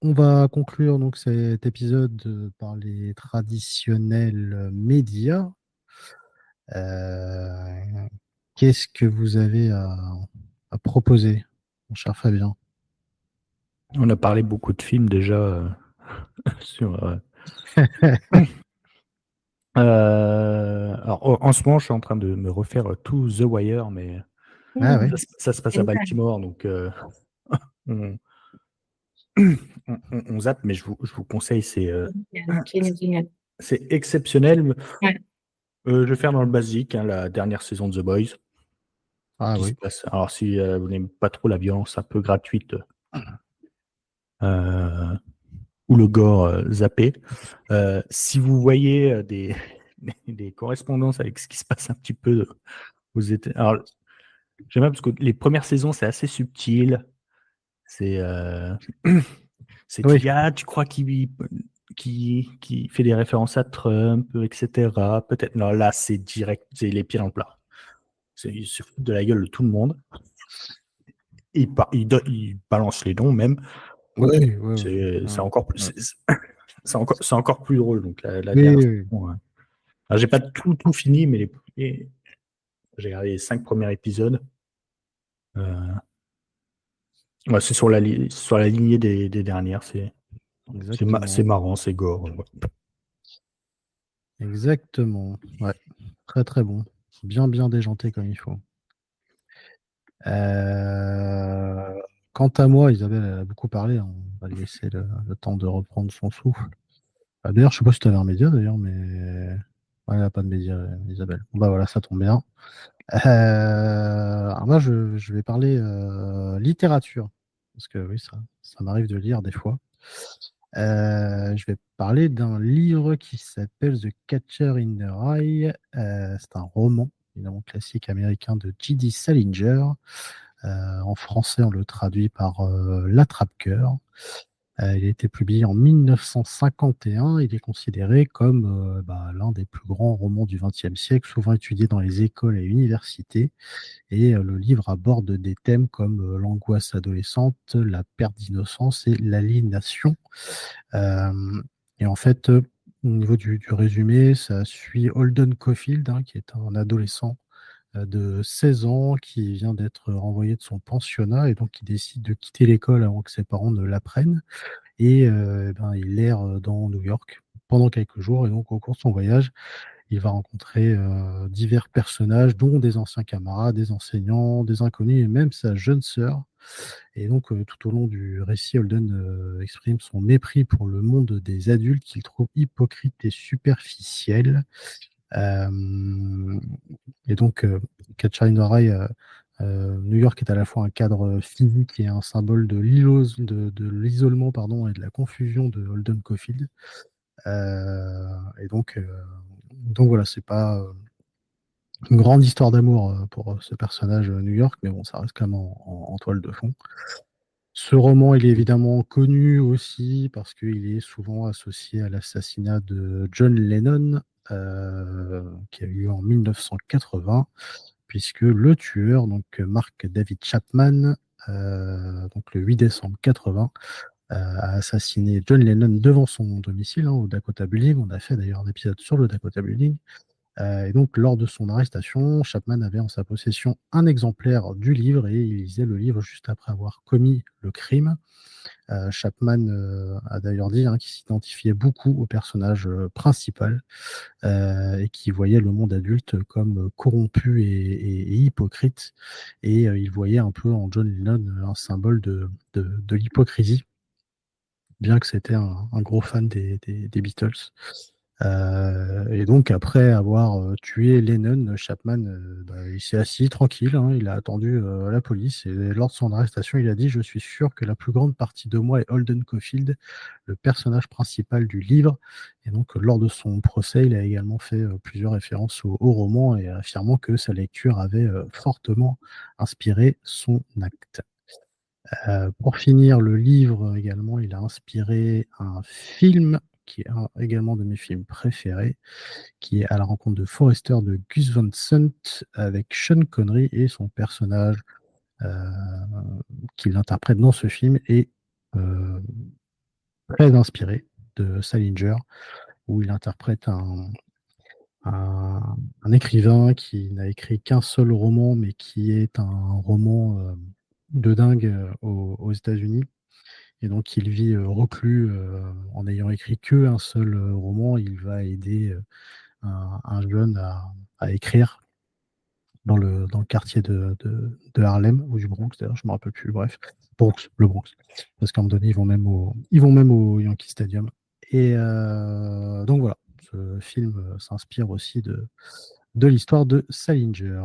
On va conclure donc cet épisode par les traditionnels médias. Euh, Qu'est-ce que vous avez à proposer, mon cher Fabien? On a parlé beaucoup de films déjà sur. Alors, en ce moment, je suis en train de me refaire tout The Wire, mais Ah oui, ça se passe à Baltimore, donc on, on zappe, mais je vous conseille, c'est exceptionnel. Je vais faire dans le basique, hein, la dernière saison de The Boys, ah qui se oui, passe. Alors, si vous n'aimez pas trop la violence un peu gratuite euh, ou le gore zappé, si vous voyez des correspondances avec ce qui se passe un petit peu aux États. Alors, j'aime bien parce que les premières saisons, c'est assez subtil. C'est tu oui, dis, ah, tu crois qu'il fait des références à Trump, etc. Peut-être. Non, là, c'est direct, c'est les pieds dans le plat. Il se fout de la gueule de tout le monde. Il balance les noms même. oui, oui, C'est oui, encore plus, oui, c'est encore plus drôle. Donc, la oui, dernière oui, saison, hein. Alors, j'ai pas tout fini, mais j'ai regardé les 5 premiers épisodes. Euh, ouais, c'est sur la lignée des dernières. C'est exactement, marrant, c'est gore. Ouais. exactement. Ouais, très très bon, bien bien déjanté comme il faut. Euh, Quant à moi, Isabelle elle a beaucoup parlé, hein. On va lui laisser le temps de reprendre son souffle. D'ailleurs, je sais pas si tu avais un média d'ailleurs, mais ouais, elle n'a pas de média, Isabelle. Bon, bah voilà, ça tombe bien. Alors moi, je vais parler littérature, parce que oui, ça m'arrive de lire des fois. Je vais parler d'un livre qui s'appelle The Catcher in the Rye. C'est un roman, évidemment classique américain de J.D. Salinger. En français, on le traduit par L'Attrape-cœur. Il a été publié en 1951. Il est considéré comme l'un des plus grands romans du XXe siècle, souvent étudié dans les écoles et universités. Et le livre aborde des thèmes comme l'angoisse adolescente, la perte d'innocence et l'aliénation. Euh, et en fait, au niveau du résumé, ça suit Holden Caulfield, hein, qui est un adolescent de 16 ans qui vient d'être renvoyé de son pensionnat et donc qui décide de quitter l'école avant que ses parents ne l'apprennent. Et il erre dans New York pendant quelques jours. Et donc, au cours de son voyage, il va rencontrer divers personnages, dont des anciens camarades, des enseignants, des inconnus et même sa jeune sœur. Et donc, tout au long du récit, Holden exprime son mépris pour le monde des adultes qu'il trouve hypocrite et superficiel. Euh, et donc, Catcher in the Rye, New York est à la fois un cadre physique et un symbole de l'isolement pardon, et de la confusion de Holden Caulfield. Et donc voilà, c'est pas une grande histoire d'amour pour ce personnage New York, mais bon, ça reste quand même en toile de fond. Ce roman, il est évidemment connu aussi parce qu'il est souvent associé à l'assassinat de John Lennon, qui a eu lieu en 1980, puisque le tueur, donc Mark David Chapman, donc le 8 décembre 80, a assassiné John Lennon devant son domicile, hein, au Dakota Building. On a fait d'ailleurs un épisode sur le Dakota Building. Et donc, lors de son arrestation, Chapman avait en sa possession un exemplaire du livre et il lisait le livre juste après avoir commis le crime. Chapman a d'ailleurs dit, hein, qu'il s'identifiait beaucoup au personnage principal et qui voyait le monde adulte comme corrompu et hypocrite. Et il voyait un peu en John Lennon un symbole de l'hypocrisie, bien que c'était un gros fan des Beatles. Et donc, après avoir tué Lennon, Chapman, il s'est assis tranquille, hein, il a attendu la police. Et lors de son arrestation, il a dit: Je suis sûr que la plus grande partie de moi est Holden Caulfield, le personnage principal du livre. Et donc, lors de son procès, il a également fait plusieurs références au roman et affirmant que sa lecture avait fortement inspiré son acte. Pour finir, le livre également, il a inspiré un film qui est également de mes films préférés, qui est À la rencontre de Forrester de Gus Van Sant avec Sean Connery et son personnage euh, qu'il interprète dans ce film est euh, très inspiré de Salinger, où il interprète un écrivain qui n'a écrit qu'un seul roman, mais qui est un roman de dingue aux États-Unis. Et donc, il vit reclus en ayant écrit qu'un seul roman. Il va aider un jeune à écrire dans le quartier de Harlem ou du Bronx, d'ailleurs, je ne me rappelle plus. Bref, Bronx, le Bronx. Parce qu'à un moment donné, ils vont même au Yankee Stadium. Et donc voilà, ce film s'inspire aussi de l'histoire de Salinger.